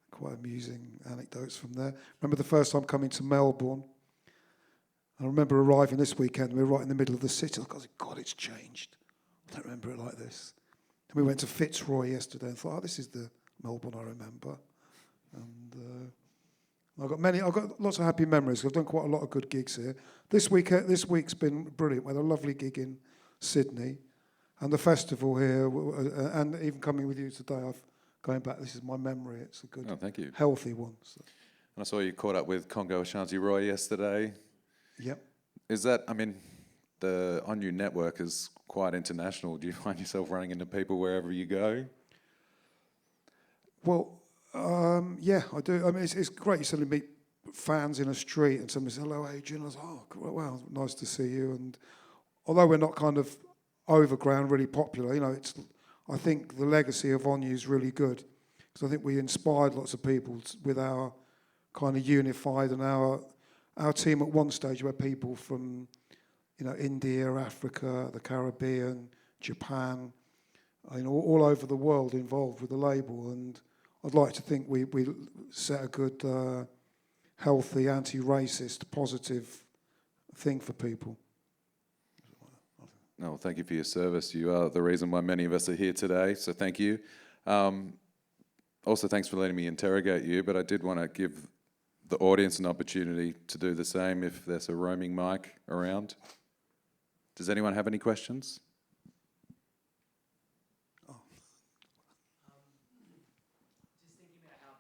Speaker 2: Quite amusing anecdotes from there. Remember the first time coming to Melbourne? I remember arriving this weekend. We were right in the middle of the city. I was, God, it's changed. I don't remember it like this. And we went to Fitzroy yesterday and thought, this is the Melbourne I remember. And I've got lots of happy memories. I've done quite a lot of good gigs here. This week's been brilliant. We had a lovely gig in Sydney, and the festival here, and even coming with you today, going back, this is my memory. It's a good,
Speaker 1: thank you.
Speaker 2: Healthy one. So.
Speaker 1: And I saw you caught up with Congo Ashanti Roy yesterday.
Speaker 2: Yep.
Speaker 1: Is that, the On You network is quite international. Do you find yourself running into people wherever you go?
Speaker 2: Well, yeah, I do. It's great. You suddenly meet fans in a street and somebody says, hello, Adrian. I was like, oh, wow, nice to see you. And although we're not kind of overground, really popular, I think the legacy of On You is really good because I think we inspired lots of people with our kind of unified, and our team at one stage were people from, India, Africa, the Caribbean, Japan, all over the world involved with the label. And I'd like to think we set a good, healthy, anti-racist, positive thing for people.
Speaker 1: No, thank you for your service. You are the reason why many of us are here today, so thank you. Also, thanks for letting me interrogate you, but I did want to give the audience an opportunity to do the same if there's a roaming mic around. Does anyone have any questions?
Speaker 3: Just thinking about how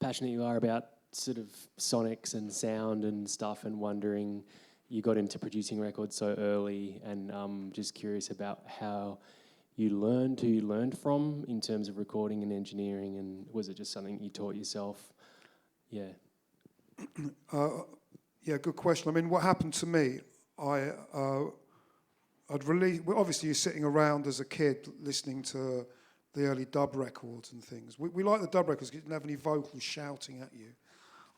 Speaker 3: passionate you are about sort of sonics and sound and stuff, and wondering, you got into producing records so early, and just curious about how who you learned from in terms of recording and engineering, and was it just something you taught yourself? Yeah.
Speaker 2: Yeah, good question. What happened to me, obviously you're sitting around as a kid listening to the early dub records and things. We like the dub records because you didn't have any vocals shouting at you.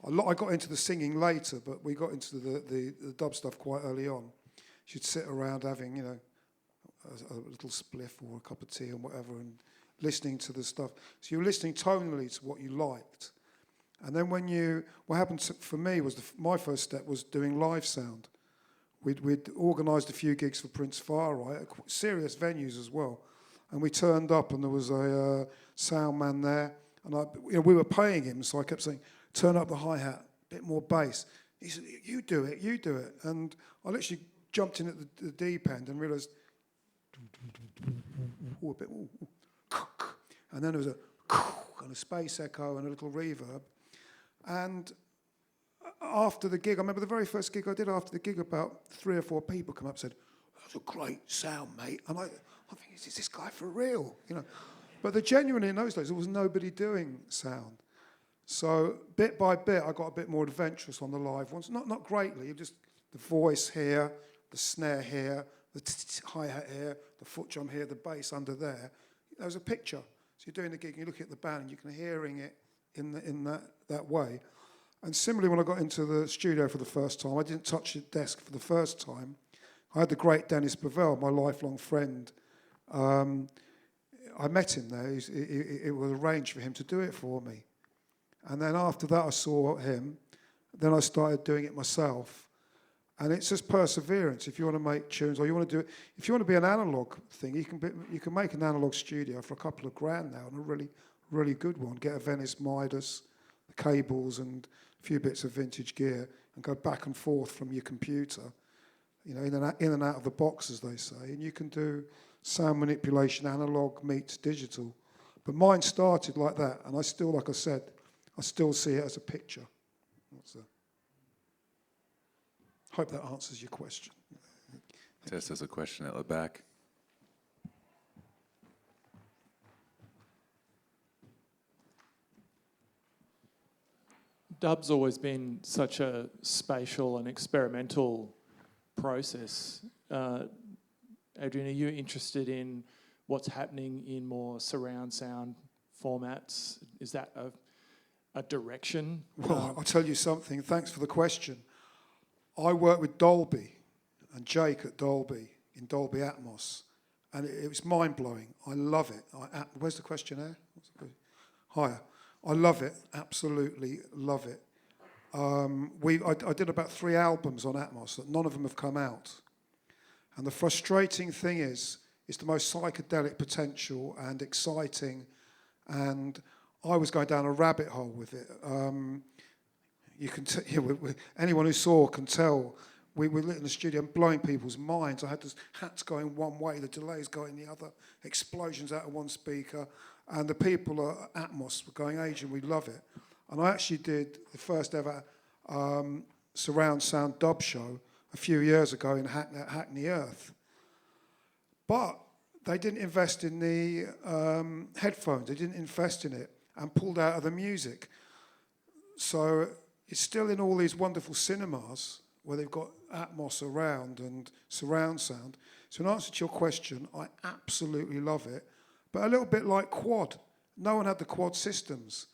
Speaker 2: I got into the singing later, but we got into the dub stuff quite early on. You'd sit around having, a little spliff or a cup of tea and whatever, and listening to the stuff. So you were listening tonally to what you liked. And then what happened for me was my first step was doing live sound. We'd organised a few gigs for Prince Far-Right, at serious venues as well. And we turned up and there was a sound man there. And we were paying him, so I kept saying, turn up the hi-hat, a bit more bass. He said, you do it. And I literally jumped in at the deep end and realised, and then there was a and a space echo and a little reverb. And after the gig, I remember the very first gig I did, after the gig, about 3 or 4 people come up and said, "That's a great sound, mate." And I think, is this guy for real? You know. But genuinely in those days, there was nobody doing sound. So bit by bit, I got a bit more adventurous on the live ones. Not greatly, just the voice here, the snare here, the hi-hat here, the foot drum here, the bass under there. There was a picture. So you're doing the gig and you look at the band and you can hearing it in that way. And similarly, when I got into the studio for the first time, I didn't touch the desk for the first time. I had the great Dennis Bovell, my lifelong friend. I met him there. It was arranged for him to do it for me. And then after that, I saw him. Then I started doing it myself. And it's just perseverance. If you want to make tunes, or you want to do it, if you want to be an analog thing, you can make an analog studio for a couple of grand now, and a really, really good one. Get a Venice Midas, the cables, and a few bits of vintage gear, and go back and forth from your computer, you know, in and out of the box, as they say. And you can do sound manipulation, analog meets digital. But mine started like that, and I still, like I said, I still see it as a picture. Hope that answers your question.
Speaker 1: Tess has a question at the back.
Speaker 4: Dub's always been such a spatial and experimental process. Adrian, are you interested in what's happening in more surround sound formats? Is that a direction?
Speaker 2: Well, I'll tell you something. Thanks for the question. I work with Dolby and Jake at Dolby in Dolby Atmos, and it was mind-blowing. I love it. Where's the questionnaire? Higher. I love it. Absolutely love it. I did about 3 albums on Atmos that none of them have come out. And the frustrating thing is, it's the most psychedelic potential and exciting, and I was going down a rabbit hole with it. You can anyone who saw can tell we were lit in the studio and blowing people's minds. I had the hats going one way, the delays going the other, explosions out of one speaker, and the people at Atmos were going, "Adrian, we love it." And I actually did the first ever surround sound dub show a few years ago in Hackney Earth. But they didn't invest in the headphones. They didn't invest in it and pulled out of the music. So it's still in all these wonderful cinemas where they've got Atmos around and surround sound. So in answer to your question, I absolutely love it. But a little bit like quad. No one had the quad systems.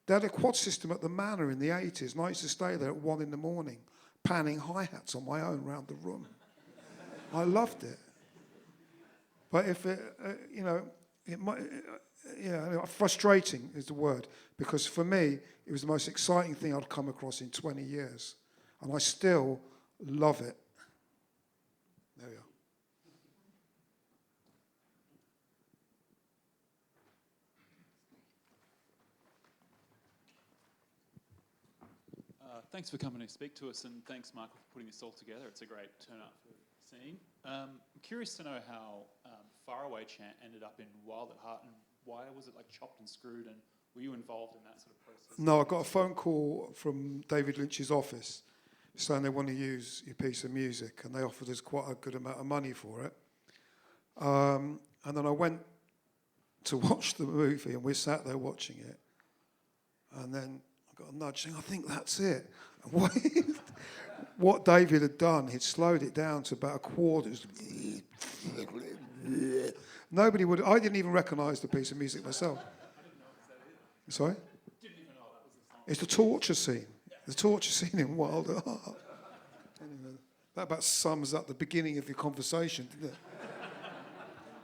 Speaker 2: They had a quad system at the Manor in the 80s, and I used to stay there at 1 in, panning hi-hats on my own around the room. I loved it. But if it, it might... frustrating is the word, because for me, it was the most exciting thing I'd come across in 20 years. And I still love it. There we are.
Speaker 5: Thanks for coming to speak to us, and thanks, Michael, for putting this all together. It's a great turnout for seeing. I'm curious to know how Faraway Chant ended up in Wild at Heart, and why was it like chopped and screwed, and were you involved in that sort of process?
Speaker 2: No, I got a phone call from David Lynch's office saying they want to use your piece of music, and they offered us quite a good amount of money for it. And then I went to watch the movie, and we sat there watching it, and then I got a nudge saying, "I think that's it." And what David had done, he'd slowed it down to about a quarter. Nobody would. I didn't even recognise the piece of music myself. Sorry?
Speaker 5: Didn't even know that was the song.
Speaker 2: It's the torture scene. The torture scene in Wild at Heart. Anyway, that about sums up the beginning of your conversation, didn't it?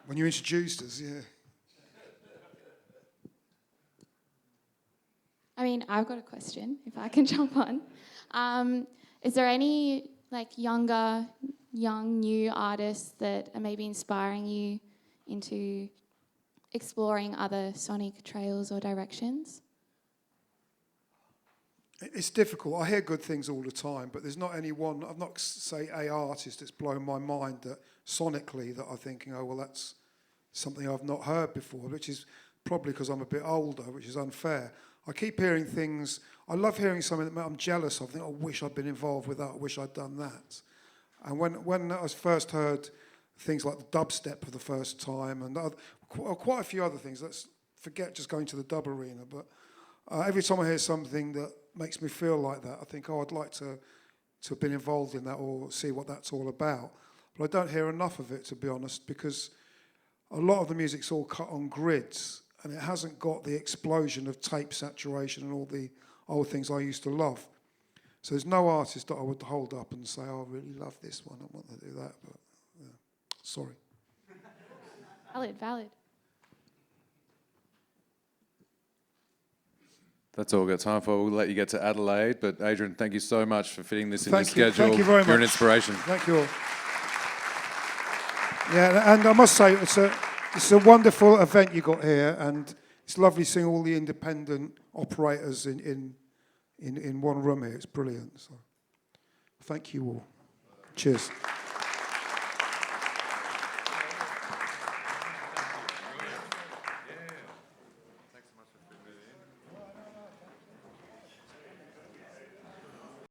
Speaker 2: When you introduced us, yeah.
Speaker 6: I mean, I've got a question, if I can jump on. Is there any young, new artists that are maybe inspiring you into exploring other sonic trails or directions?
Speaker 2: It's difficult. I hear good things all the time, but there's not any one. I've not say a artist that's blown my mind that sonically that I'm thinking, oh well, that's something I've not heard before. Which is probably because I'm a bit older, which is unfair. I keep hearing things. I love hearing something that I'm jealous of. I think, I wish I'd been involved with that. I wish I'd done that. And when I first heard things like the dubstep for the first time, and quite a few other things. Let's forget just going to the dub arena. But every time I hear something that makes me feel like that, I think, I'd like to have been involved in that or see what that's all about. But I don't hear enough of it, to be honest, because a lot of the music's all cut on grids, and it hasn't got the explosion of tape saturation and all the old things I used to love. So there's no artist that I would hold up and say, oh, I really love this one, I want to do that, but yeah. Sorry.
Speaker 6: Valid.
Speaker 1: That's all we've got time for. We'll let you get to Adelaide. But Adrian, thank you so much for fitting this in your
Speaker 2: Thank you.
Speaker 1: schedule.
Speaker 2: Thank you very much.
Speaker 1: You're an inspiration.
Speaker 2: Thank you all. Yeah, and I must say, it's a wonderful event you got here, and it's lovely seeing all the independent operators in one room here. It's brilliant. So, thank you all. Cheers.